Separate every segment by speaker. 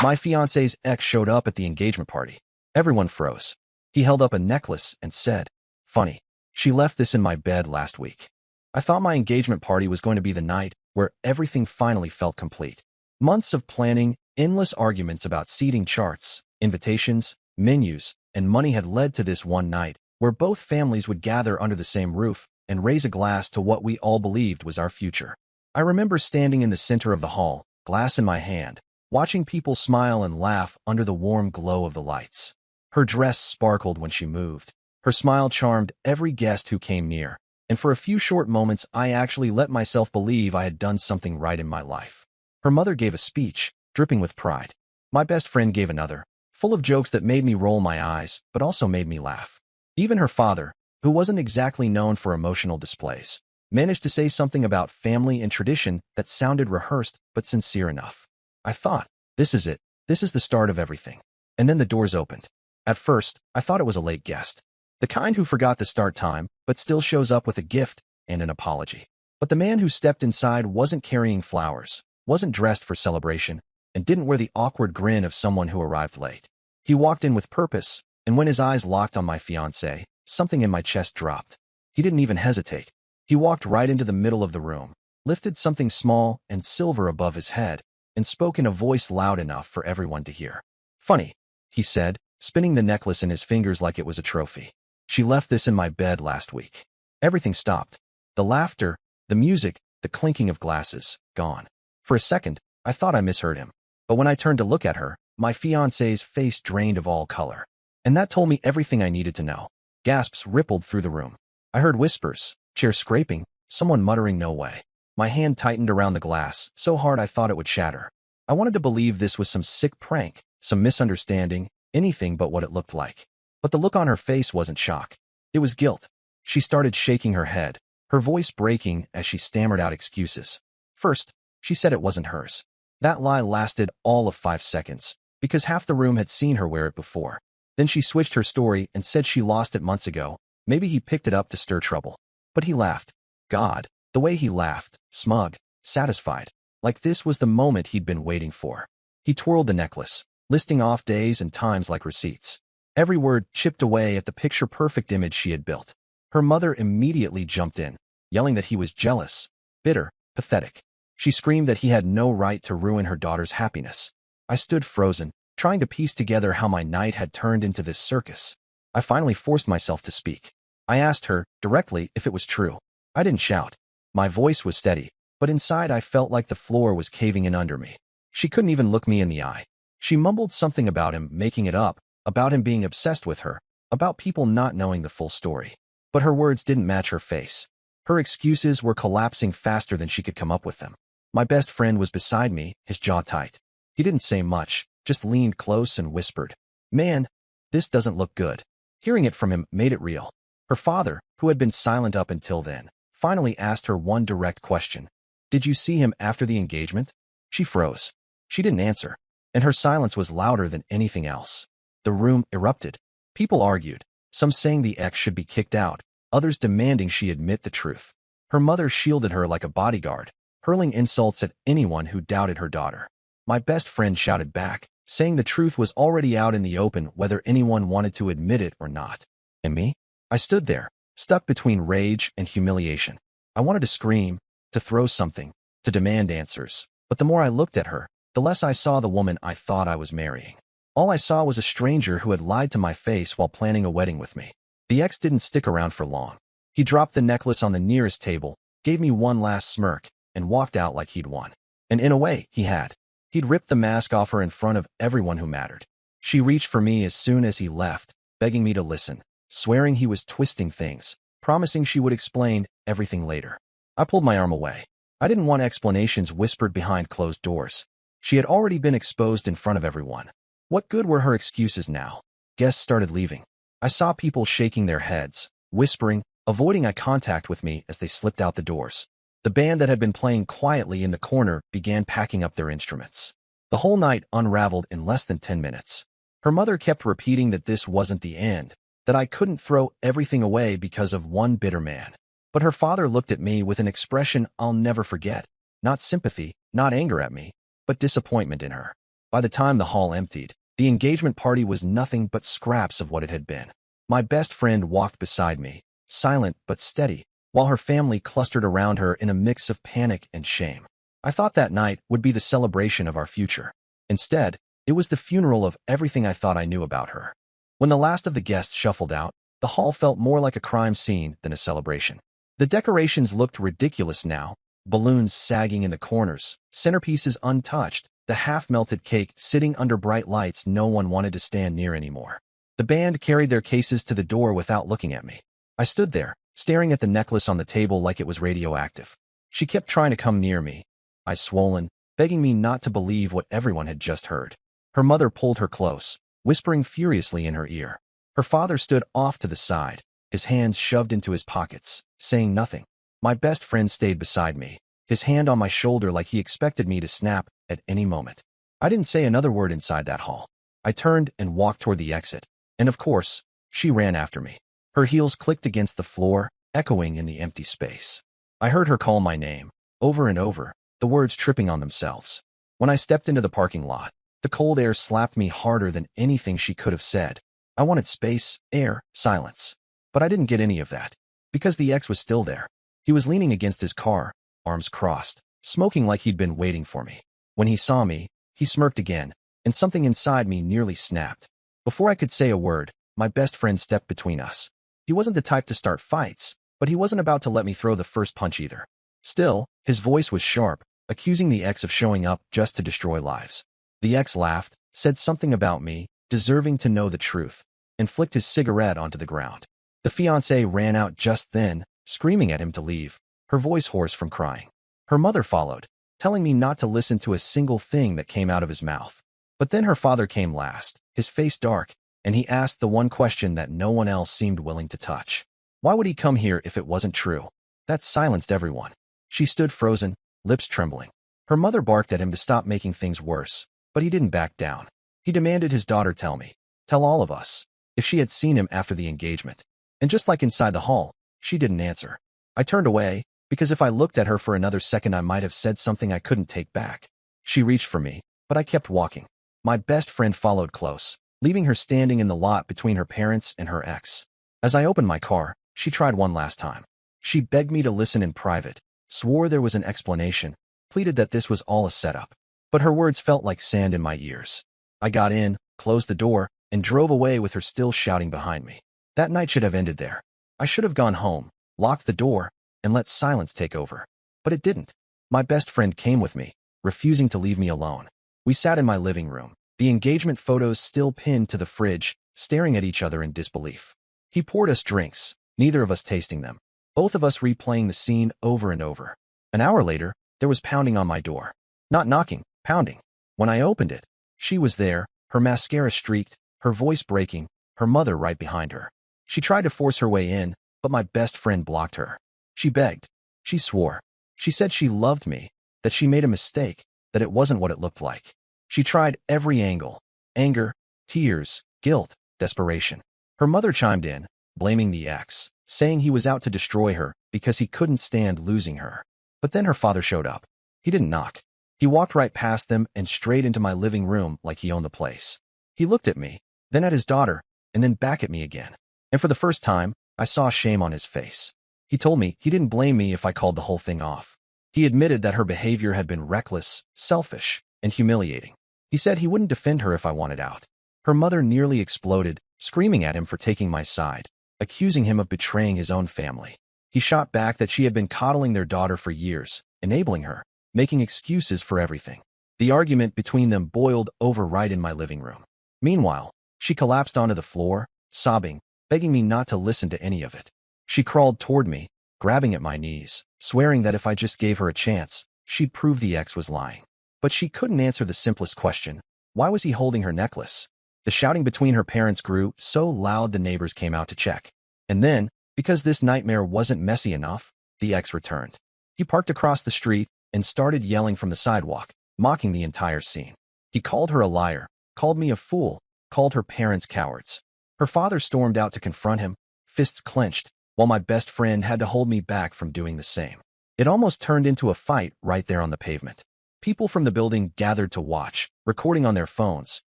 Speaker 1: My fiancé's ex showed up at the engagement party. Everyone froze. He held up a necklace and said, "Funny, she left this in my bed last week." I thought my engagement party was going to be the night where everything finally felt complete. Months of planning, endless arguments about seating charts, invitations, menus, and money had led to this one night where both families would gather under the same roof and raise a glass to what we all believed was our future. I remember standing in the center of the hall, glass in my hand, watching people smile and laugh under the warm glow of the lights. Her dress sparkled when she moved. Her smile charmed every guest who came near, and for a few short moments I actually let myself believe I had done something right in my life. Her mother gave a speech, dripping with pride. My best friend gave another, full of jokes that made me roll my eyes, but also made me laugh. Even her father, who wasn't exactly known for emotional displays, managed to say something about family and tradition that sounded rehearsed but sincere enough. I thought, this is it. This is the start of everything. And then the doors opened. At first, I thought it was a late guest. The kind who forgot the start time, but still shows up with a gift and an apology. But the man who stepped inside wasn't carrying flowers, wasn't dressed for celebration, and didn't wear the awkward grin of someone who arrived late. He walked in with purpose, and when his eyes locked on my fiancée, something in my chest dropped. He didn't even hesitate. He walked right into the middle of the room, lifted something small and silver above his head, and spoke in a voice loud enough for everyone to hear. "Funny," he said, spinning the necklace in his fingers like it was a trophy. "She left this in my bed last week." Everything stopped. The laughter, the music, the clinking of glasses, gone. For a second, I thought I misheard him. But when I turned to look at her, my fiancé's face drained of all color. And that told me everything I needed to know. Gasps rippled through the room. I heard whispers, chairs scraping, someone muttering "no way." My hand tightened around the glass, so hard I thought it would shatter. I wanted to believe this was some sick prank, some misunderstanding, anything but what it looked like. But the look on her face wasn't shock. It was guilt. She started shaking her head, her voice breaking as she stammered out excuses. First, she said it wasn't hers. That lie lasted all of 5 seconds, because half the room had seen her wear it before. Then she switched her story and said she lost it months ago. Maybe he picked it up to stir trouble. But he laughed. God, the way he laughed, smug, satisfied, like this was the moment he'd been waiting for. He twirled the necklace, listing off days and times like receipts. Every word chipped away at the picture-perfect image she had built. Her mother immediately jumped in, yelling that he was jealous, bitter, pathetic. She screamed that he had no right to ruin her daughter's happiness. I stood frozen, trying to piece together how my night had turned into this circus. I finally forced myself to speak. I asked her, directly, if it was true. I didn't shout. My voice was steady, but inside I felt like the floor was caving in under me. She couldn't even look me in the eye. She mumbled something about him making it up, about him being obsessed with her, about people not knowing the full story. But her words didn't match her face. Her excuses were collapsing faster than she could come up with them. My best friend was beside me, his jaw tight. He didn't say much, just leaned close and whispered, "Man, this doesn't look good." Hearing it from him made it real. Her father, who had been silent up until then, finally asked her one direct question. "Did you see him after the engagement?" She froze. She didn't answer, and her silence was louder than anything else. The room erupted. People argued, some saying the ex should be kicked out, others demanding she admit the truth. Her mother shielded her like a bodyguard, hurling insults at anyone who doubted her daughter. My best friend shouted back, saying the truth was already out in the open whether anyone wanted to admit it or not. And me? I stood there, stuck between rage and humiliation. I wanted to scream, to throw something, to demand answers, but the more I looked at her, the less I saw the woman I thought I was marrying. All I saw was a stranger who had lied to my face while planning a wedding with me. The ex didn't stick around for long. He dropped the necklace on the nearest table, gave me one last smirk, and walked out like he'd won. And in a way, he had. He'd ripped the mask off her in front of everyone who mattered. She reached for me as soon as he left, begging me to listen, swearing he was twisting things, promising she would explain everything later. I pulled my arm away. I didn't want explanations whispered behind closed doors. She had already been exposed in front of everyone. What good were her excuses now? Guests started leaving. I saw people shaking their heads, whispering, avoiding eye contact with me as they slipped out the doors. The band that had been playing quietly in the corner began packing up their instruments. The whole night unraveled in less than 10 minutes. Her mother kept repeating that this wasn't the end, that I couldn't throw everything away because of one bitter man. But her father looked at me with an expression I'll never forget. Not sympathy, not anger at me, but disappointment in her. By the time the hall emptied, the engagement party was nothing but scraps of what it had been. My best friend walked beside me, silent but steady, while her family clustered around her in a mix of panic and shame. I thought that night would be the celebration of our future. Instead, it was the funeral of everything I thought I knew about her. When the last of the guests shuffled out, the hall felt more like a crime scene than a celebration. The decorations looked ridiculous now, balloons sagging in the corners, centerpieces untouched, the half-melted cake sitting under bright lights no one wanted to stand near anymore. The band carried their cases to the door without looking at me. I stood there, staring at the necklace on the table like it was radioactive. She kept trying to come near me, eyes swollen, begging me not to believe what everyone had just heard. Her mother pulled her close, whispering furiously in her ear. Her father stood off to the side, his hands shoved into his pockets, saying nothing. My best friend stayed beside me, his hand on my shoulder like he expected me to snap at any moment. I didn't say another word inside that hall. I turned and walked toward the exit, and of course, she ran after me. Her heels clicked against the floor, echoing in the empty space. I heard her call my name, over and over, the words tripping on themselves. When I stepped into the parking lot, the cold air slapped me harder than anything she could have said. I wanted space, air, silence. But I didn't get any of that, because the ex was still there. He was leaning against his car, arms crossed, smoking like he'd been waiting for me. When he saw me, he smirked again, and something inside me nearly snapped. Before I could say a word, my best friend stepped between us. He wasn't the type to start fights, but he wasn't about to let me throw the first punch either. Still, his voice was sharp, accusing the ex of showing up just to destroy lives. The ex laughed, said something about me, deserving to know the truth, and flicked his cigarette onto the ground. The fiancée ran out just then, screaming at him to leave, her voice hoarse from crying. Her mother followed, telling me not to listen to a single thing that came out of his mouth. But then her father came last, his face dark, and he asked the one question that no one else seemed willing to touch. Why would he come here if it wasn't true? That silenced everyone. She stood frozen, lips trembling. Her mother barked at him to stop making things worse, but he didn't back down. He demanded his daughter tell me, tell all of us, if she had seen him after the engagement. And just like inside the hall, she didn't answer. I turned away, because if I looked at her for another second I might have said something I couldn't take back. She reached for me, but I kept walking. My best friend followed close, leaving her standing in the lot between her parents and her ex. As I opened my car, she tried one last time. She begged me to listen in private, swore there was an explanation, pleaded that this was all a setup. But her words felt like sand in my ears. I got in, closed the door, and drove away with her still shouting behind me. That night should have ended there. I should have gone home, locked the door, and let silence take over. But it didn't. My best friend came with me, refusing to leave me alone. We sat in my living room, the engagement photos still pinned to the fridge, staring at each other in disbelief. He poured us drinks, neither of us tasting them, both of us replaying the scene over and over. An hour later, there was pounding on my door. Not knocking, pounding. When I opened it, she was there, her mascara streaked, her voice breaking, her mother right behind her. She tried to force her way in, but my best friend blocked her. She begged. She swore. She said she loved me, that she made a mistake, that it wasn't what it looked like. She tried every angle: anger, tears, guilt, desperation. Her mother chimed in, blaming the ex, saying he was out to destroy her because he couldn't stand losing her. But then her father showed up. He didn't knock. He walked right past them and straight into my living room like he owned the place. He looked at me, then at his daughter, and then back at me again. And for the first time, I saw shame on his face. He told me he didn't blame me if I called the whole thing off. He admitted that her behavior had been reckless, selfish, and humiliating. He said he wouldn't defend her if I wanted out. Her mother nearly exploded, screaming at him for taking my side, accusing him of betraying his own family. He shot back that she had been coddling their daughter for years, enabling her, making excuses for everything. The argument between them boiled over right in my living room. Meanwhile, she collapsed onto the floor, sobbing, begging me not to listen to any of it. She crawled toward me, grabbing at my knees, swearing that if I just gave her a chance, she'd prove the ex was lying. But she couldn't answer the simplest question: why was he holding her necklace? The shouting between her parents grew so loud the neighbors came out to check. And then, because this nightmare wasn't messy enough, the ex returned. He parked across the street and started yelling from the sidewalk, mocking the entire scene. He called her a liar, called me a fool, called her parents cowards. Her father stormed out to confront him, fists clenched, while my best friend had to hold me back from doing the same. It almost turned into a fight right there on the pavement. People from the building gathered to watch, recording on their phones,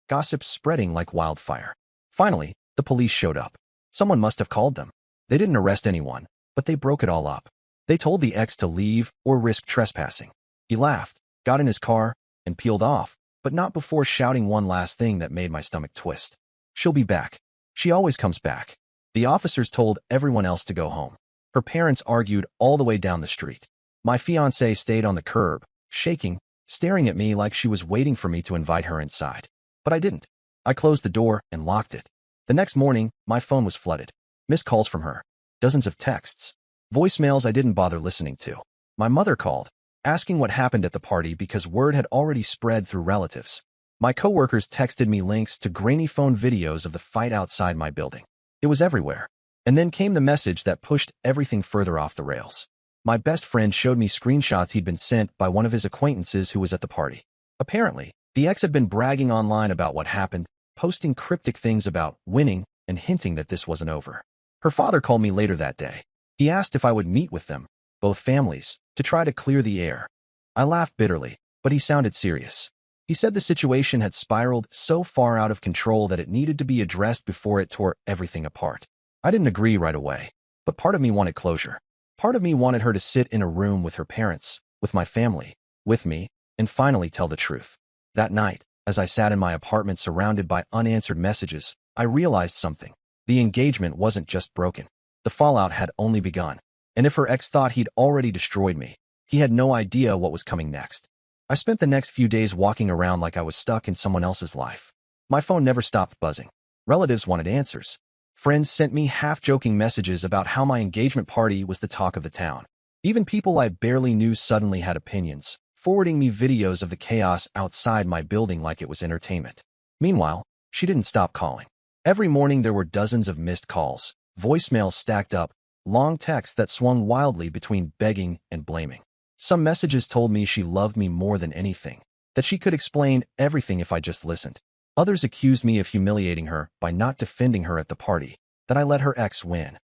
Speaker 1: gossip spreading like wildfire. Finally, the police showed up. Someone must have called them. They didn't arrest anyone, but they broke it all up. They told the ex to leave or risk trespassing. He laughed, got in his car, and peeled off, but not before shouting one last thing that made my stomach twist. She'll be back. She always comes back. The officers told everyone else to go home. Her parents argued all the way down the street. My fiancée stayed on the curb, shaking, staring at me like she was waiting for me to invite her inside. But I didn't. I closed the door and locked it. The next morning, my phone was flooded. Missed calls from her. Dozens of texts. Voicemails I didn't bother listening to. My mother called, asking what happened at the party because word had already spread through relatives. My coworkers texted me links to grainy phone videos of the fight outside my building. It was everywhere. And then came the message that pushed everything further off the rails. My best friend showed me screenshots he'd been sent by one of his acquaintances who was at the party. Apparently, the ex had been bragging online about what happened, posting cryptic things about winning and hinting that this wasn't over. Her father called me later that day. He asked if I would meet with them, both families, to try to clear the air. I laughed bitterly, but he sounded serious. He said the situation had spiraled so far out of control that it needed to be addressed before it tore everything apart. I didn't agree right away, but part of me wanted closure. Part of me wanted her to sit in a room with her parents, with my family, with me, and finally tell the truth. That night, as I sat in my apartment surrounded by unanswered messages, I realized something. The engagement wasn't just broken. The fallout had only begun. And if her ex thought he'd already destroyed me, he had no idea what was coming next. I spent the next few days walking around like I was stuck in someone else's life. My phone never stopped buzzing. Relatives wanted answers. Friends sent me half-joking messages about how my engagement party was the talk of the town. Even people I barely knew suddenly had opinions, forwarding me videos of the chaos outside my building like it was entertainment. Meanwhile, she didn't stop calling. Every morning there were dozens of missed calls, voicemails stacked up, long texts that swung wildly between begging and blaming. Some messages told me she loved me more than anything, that she could explain everything if I just listened. Others accused me of humiliating her by not defending her at the party, that I let her ex win.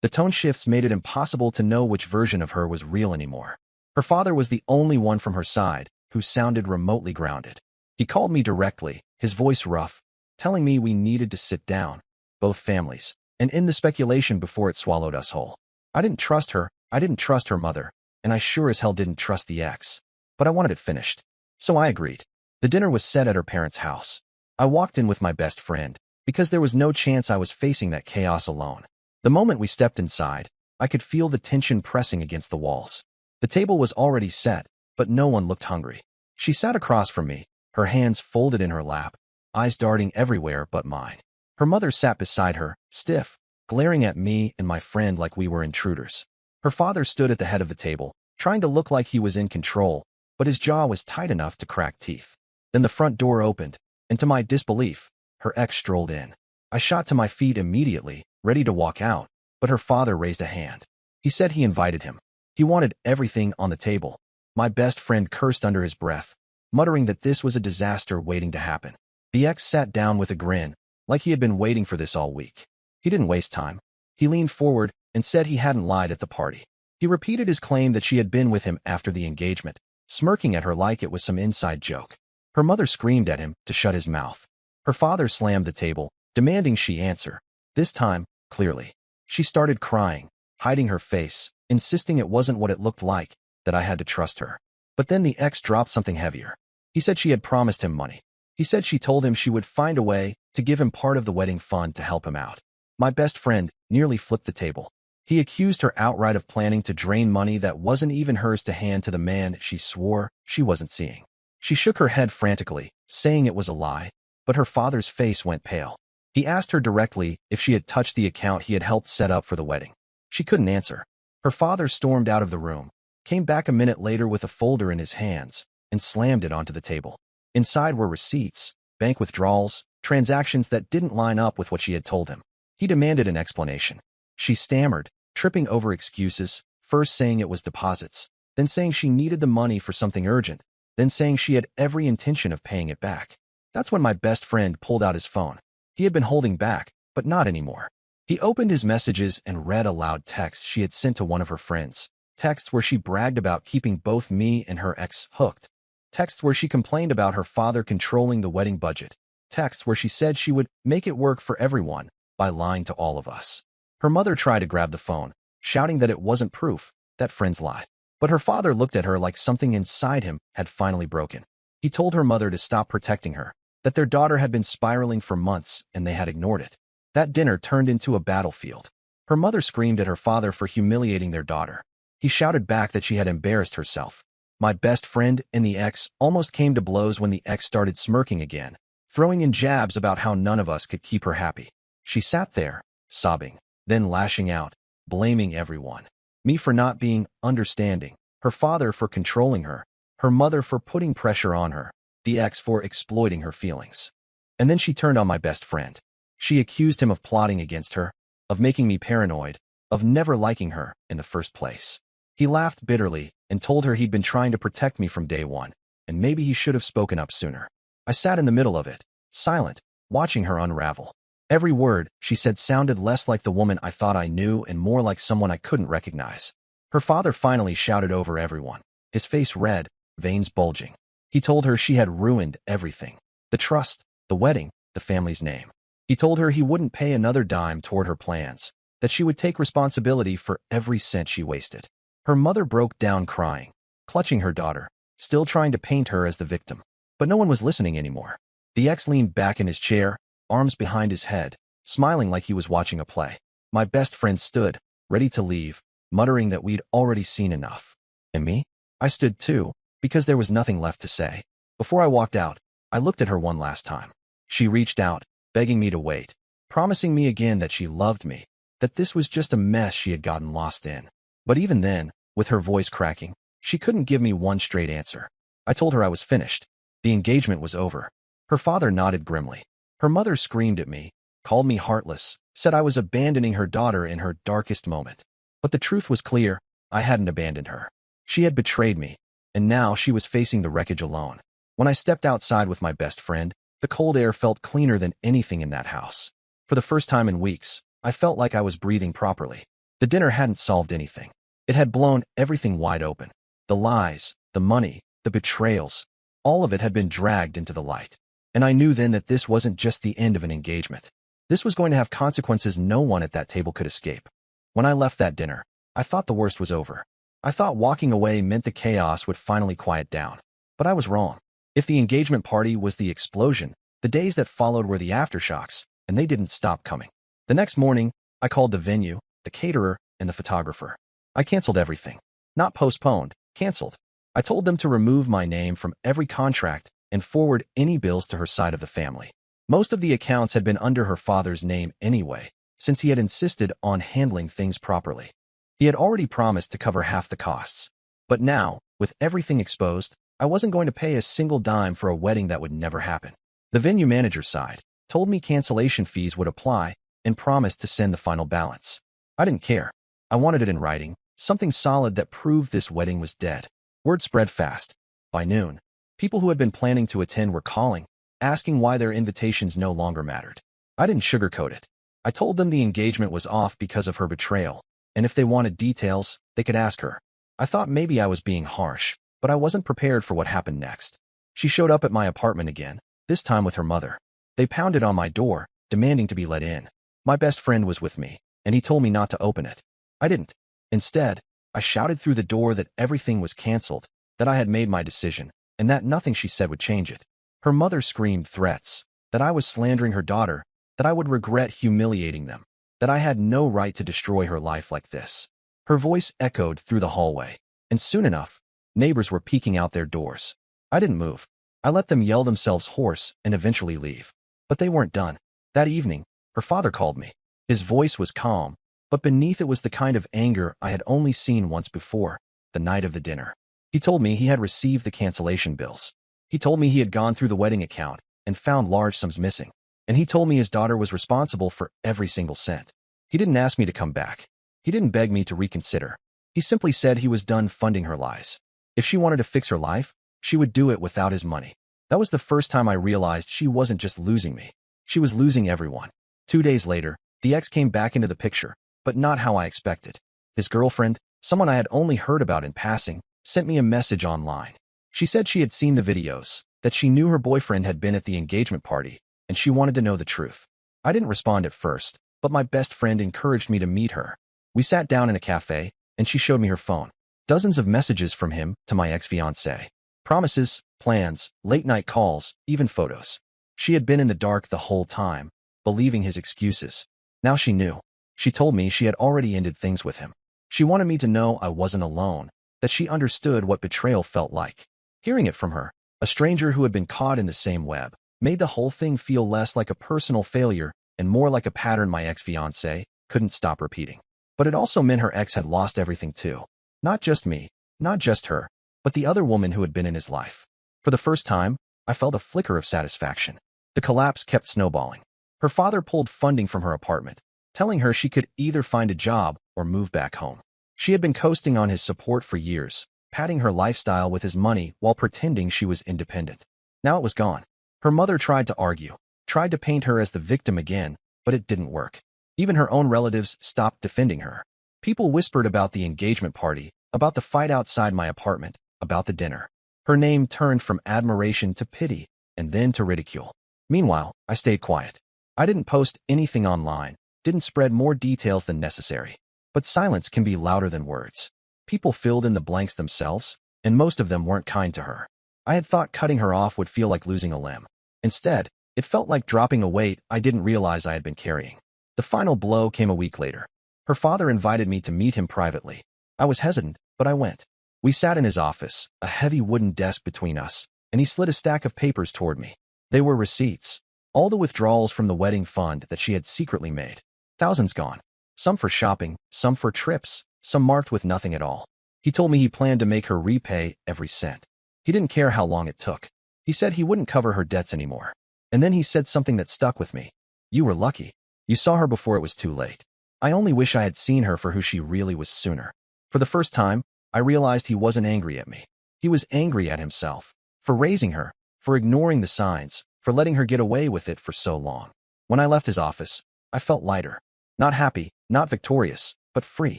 Speaker 1: The tone shifts made it impossible to know which version of her was real anymore. Her father was the only one from her side who sounded remotely grounded. He called me directly, his voice rough, telling me we needed to sit down, both families, and end the speculation before it swallowed us whole. I didn't trust her, I didn't trust her mother, and I sure as hell didn't trust the ex. But I wanted it finished. So I agreed. The dinner was set at her parents' house. I walked in with my best friend, because there was no chance I was facing that chaos alone. The moment we stepped inside, I could feel the tension pressing against the walls. The table was already set, but no one looked hungry. She sat across from me, her hands folded in her lap, eyes darting everywhere but mine. Her mother sat beside her, stiff, glaring at me and my friend like we were intruders. Her father stood at the head of the table, trying to look like he was in control, but his jaw was tight enough to crack teeth. Then the front door opened, and to my disbelief, her ex strolled in. I shot to my feet immediately, ready to walk out, but her father raised a hand. He said he invited him. He wanted everything on the table. My best friend cursed under his breath, muttering that this was a disaster waiting to happen. The ex sat down with a grin, like he had been waiting for this all week. He didn't waste time. He leaned forward and said he hadn't lied at the party. He repeated his claim that she had been with him after the engagement, smirking at her like it was some inside joke. Her mother screamed at him to shut his mouth. Her father slammed the table, demanding she answer. This time, clearly. She started crying, hiding her face, insisting it wasn't what it looked like, that I had to trust her. But then the ex dropped something heavier. He said she had promised him money. He said she told him she would find a way to give him part of the wedding fund to help him out. My best friend nearly flipped the table. He accused her outright of planning to drain money that wasn't even hers to hand to the man she swore she wasn't seeing. She shook her head frantically, saying it was a lie, but her father's face went pale. He asked her directly if she had touched the account he had helped set up for the wedding. She couldn't answer. Her father stormed out of the room, came back a minute later with a folder in his hands, and slammed it onto the table. Inside were receipts, bank withdrawals, transactions that didn't line up with what she had told him. He demanded an explanation. She stammered, tripping over excuses, first saying it was deposits, then saying she needed the money for something urgent, then saying she had every intention of paying it back. That's when my best friend pulled out his phone. He had been holding back, but not anymore. He opened his messages and read aloud texts she had sent to one of her friends, texts where she bragged about keeping both me and her ex hooked. Texts where she complained about her father controlling the wedding budget. Texts where she said she would make it work for everyone by lying to all of us. Her mother tried to grab the phone, shouting that it wasn't proof, that friends lie. But her father looked at her like something inside him had finally broken. He told her mother to stop protecting her, that their daughter had been spiraling for months and they had ignored it. That dinner turned into a battlefield. Her mother screamed at her father for humiliating their daughter. He shouted back that she had embarrassed herself. My best friend and the ex almost came to blows when the ex started smirking again, throwing in jabs about how none of us could keep her happy. She sat there, sobbing, then lashing out, blaming everyone. Me for not being understanding, her father for controlling her mother for putting pressure on her, the ex for exploiting her feelings. And then she turned on my best friend. She accused him of plotting against her, of making me paranoid, of never liking her in the first place. He laughed bitterly and told her he'd been trying to protect me from day one, and maybe he should have spoken up sooner. I sat in the middle of it, silent, watching her unravel. Every word she said sounded less like the woman I thought I knew and more like someone I couldn't recognize. Her father finally shouted over everyone, his face red, veins bulging. He told her she had ruined everything. The trust, the wedding, the family's name. He told her he wouldn't pay another dime toward her plans, that she would take responsibility for every cent she wasted. Her mother broke down crying, clutching her daughter, still trying to paint her as the victim. But no one was listening anymore. The ex leaned back in his chair, arms behind his head, smiling like he was watching a play. My best friend stood, ready to leave, muttering that we'd already seen enough. And me? I stood too, because there was nothing left to say. Before I walked out, I looked at her one last time. She reached out, begging me to wait, promising me again that she loved me, that this was just a mess she had gotten lost in. But even then, with her voice cracking, she couldn't give me one straight answer. I told her I was finished. The engagement was over. Her father nodded grimly. Her mother screamed at me, called me heartless, said I was abandoning her daughter in her darkest moment. But the truth was clear. I hadn't abandoned her. She had betrayed me, and now she was facing the wreckage alone. When I stepped outside with my best friend, the cold air felt cleaner than anything in that house. For the first time in weeks, I felt like I was breathing properly. The dinner hadn't solved anything. It had blown everything wide open. The lies, the money, the betrayals, all of it had been dragged into the light. And I knew then that this wasn't just the end of an engagement. This was going to have consequences no one at that table could escape. When I left that dinner, I thought the worst was over. I thought walking away meant the chaos would finally quiet down. But I was wrong. If the engagement party was the explosion, the days that followed were the aftershocks, and they didn't stop coming. The next morning, I called the venue, the caterer, and the photographer. I canceled everything. Not postponed, canceled. I told them to remove my name from every contract and forward any bills to her side of the family. Most of the accounts had been under her father's name anyway, since he had insisted on handling things properly. He had already promised to cover half the costs. But now, with everything exposed, I wasn't going to pay a single dime for a wedding that would never happen. The venue manager sighed, told me cancellation fees would apply, and promised to send the final balance. I didn't care. I wanted it in writing, something solid that proved this wedding was dead. Word spread fast. By noon, people who had been planning to attend were calling, asking why their invitations no longer mattered. I didn't sugarcoat it. I told them the engagement was off because of her betrayal, and if they wanted details, they could ask her. I thought maybe I was being harsh, but I wasn't prepared for what happened next. She showed up at my apartment again, this time with her mother. They pounded on my door, demanding to be let in. My best friend was with me, and he told me not to open it. I didn't. Instead, I shouted through the door that everything was canceled, that I had made my decision, and that nothing she said would change it. Her mother screamed threats, that I was slandering her daughter, that I would regret humiliating them, that I had no right to destroy her life like this. Her voice echoed through the hallway, and soon enough, neighbors were peeking out their doors. I didn't move. I let them yell themselves hoarse and eventually leave. But they weren't done. That evening, her father called me. His voice was calm, but beneath it was the kind of anger I had only seen once before, the night of the dinner. He told me he had received the cancellation bills. He told me he had gone through the wedding account and found large sums missing. And he told me his daughter was responsible for every single cent. He didn't ask me to come back. He didn't beg me to reconsider. He simply said he was done funding her lies. If she wanted to fix her life, she would do it without his money. That was the first time I realized she wasn't just losing me. She was losing everyone. 2 days later, the ex came back into the picture, but not how I expected. His girlfriend, someone I had only heard about in passing, sent me a message online. She said she had seen the videos, that she knew her boyfriend had been at the engagement party, and she wanted to know the truth. I didn't respond at first, but my best friend encouraged me to meet her. We sat down in a cafe, and she showed me her phone. Dozens of messages from him to my ex-fiancée. Promises, plans, late-night calls, even photos. She had been in the dark the whole time, believing his excuses. Now she knew. She told me she had already ended things with him. She wanted me to know I wasn't alone, that she understood what betrayal felt like. Hearing it from her, a stranger who had been caught in the same web, made the whole thing feel less like a personal failure and more like a pattern my ex-fiancée couldn't stop repeating. But it also meant her ex had lost everything too. Not just me, not just her, but the other woman who had been in his life. For the first time, I felt a flicker of satisfaction. The collapse kept snowballing. Her father pulled funding from her apartment, telling her she could either find a job or move back home. She had been coasting on his support for years, padding her lifestyle with his money while pretending she was independent. Now it was gone. Her mother tried to argue, tried to paint her as the victim again, but it didn't work. Even her own relatives stopped defending her. People whispered about the engagement party, about the fight outside my apartment, about the dinner. Her name turned from admiration to pity, and then to ridicule. Meanwhile, I stayed quiet. I didn't post anything online, didn't spread more details than necessary. But silence can be louder than words. People filled in the blanks themselves, and most of them weren't kind to her. I had thought cutting her off would feel like losing a limb. Instead, it felt like dropping a weight I didn't realize I had been carrying. The final blow came a week later. Her father invited me to meet him privately. I was hesitant, but I went. We sat in his office, a heavy wooden desk between us, and he slid a stack of papers toward me. They were receipts. All the withdrawals from the wedding fund that she had secretly made. Thousands gone. Some for shopping, some for trips, some marked with nothing at all. He told me he planned to make her repay every cent. He didn't care how long it took. He said he wouldn't cover her debts anymore. And then he said something that stuck with me. You were lucky. You saw her before it was too late. I only wish I had seen her for who she really was sooner. For the first time, I realized he wasn't angry at me. He was angry at himself. For raising her, for ignoring the signs, for letting her get away with it for so long. When I left his office, I felt lighter. Not happy, not victorious, but free.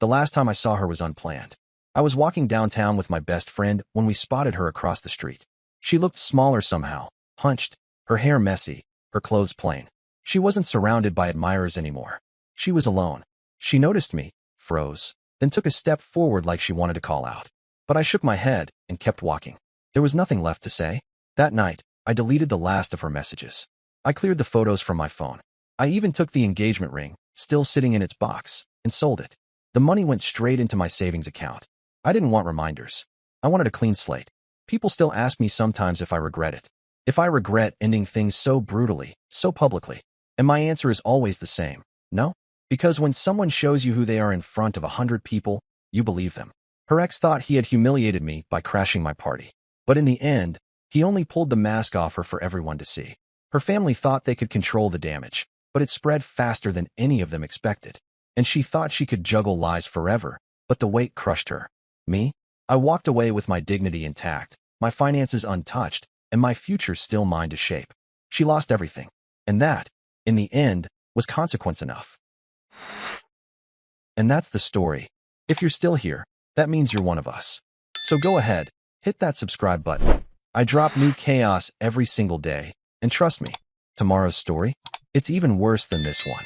Speaker 1: The last time I saw her was unplanned. I was walking downtown with my best friend when we spotted her across the street. She looked smaller somehow, hunched, her hair messy, her clothes plain. She wasn't surrounded by admirers anymore. She was alone. She noticed me, froze, then took a step forward like she wanted to call out. But I shook my head and kept walking. There was nothing left to say. That night, I deleted the last of her messages. I cleared the photos from my phone. I even took the engagement ring, still sitting in its box, and sold it. The money went straight into my savings account. I didn't want reminders. I wanted a clean slate. People still ask me sometimes if I regret it. If I regret ending things so brutally, so publicly. And my answer is always the same. No? Because when someone shows you who they are in front of 100 people, you believe them. Her ex thought he had humiliated me by crashing my party. But in the end, he only pulled the mask off her for everyone to see. Her family thought they could control the damage, but it spread faster than any of them expected. And she thought she could juggle lies forever, but the weight crushed her. Me? I walked away with my dignity intact, my finances untouched, and my future still mine to shape. She lost everything. And that, in the end, was consequence enough. And that's the story. If you're still here, that means you're one of us. So go ahead, hit that subscribe button. I drop new chaos every single day, and trust me, tomorrow's story, it's even worse than this one.